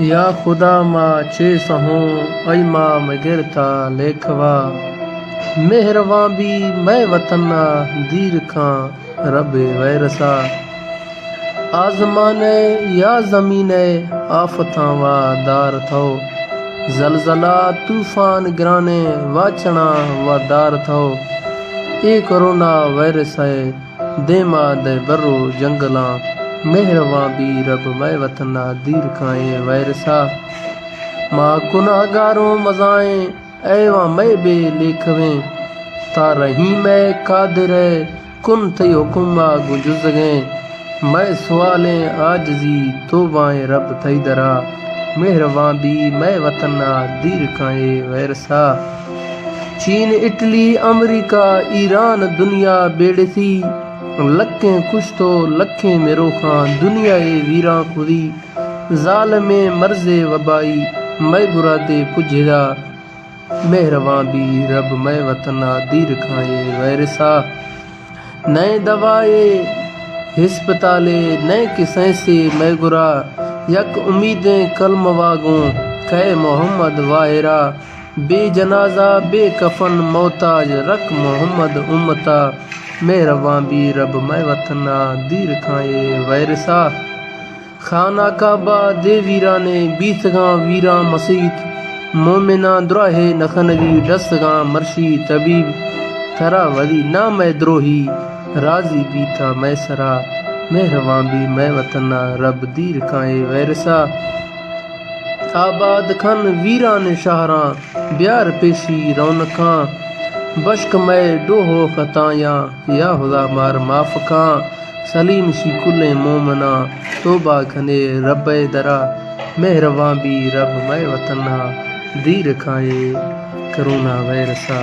या खुदा मां चे सहूं ऐ मां मगिरता लेखवा मेहरवा भी मैं वतना दीर खां रबे वैरसा आज़माने या ज़मीने आफ़तां वा दार थो ज़लज़ला तूफ़ान गिराने वाचना वा दार थो ए कोरोना वायरस है देमा दे बर्रो जंगला मेहरवा भी रब मैं वतना दीर खाए वैरसा मां गुनाहगारों मजाए ऐवा मैं बे लेखवें ता रही मैं कादिर कुन थई हुकुमा गुजुज़गे मैं सवाले आजजी तोबाए रब थई दरा मेहरवा भी मैं वतना दीर खाए वैरसा चीन इटली अमेरिका ईरान दुनिया बेड़े थी लखें कुछ तो लखें मेरो खां दुनिया ए वीरा खुदी ज़ाल में मर्ज़े वबाई मैं बुरादे पुजेदा मेहरवा भी रब मैं वतना दीर खाए वैरसा नए दवाए हिस्पताले नए किसें से मैं गुरा यक उम्मीदें कलम वागों कहे मोहम्मद वाहिरा बेजनाजा बेकफन मोहताज रख मोहम्मद उम्मता मेहरवा भी रब मैं वतना दीर खाए वैरसा खाना काबा दे वीराने बीसगा वीरा मसीत मोमिना द्राहे नखनगी डसगा मर्शी तबीब थरा वली ना मैं द्रोही राजी भी था मैं सरा मेहरवा भी मैं वतना रब दीर खाए वैरसा आबाद खन वीरान शाहरा ब्यार पेशी रौनका बश्क मैं डोहो खताया या खुदा मार माफ का सलीम शी कुले मोमना तोबा खने रब दरा मेहरवा भी रब मैं वतना दीर खाए करोना वैरसा।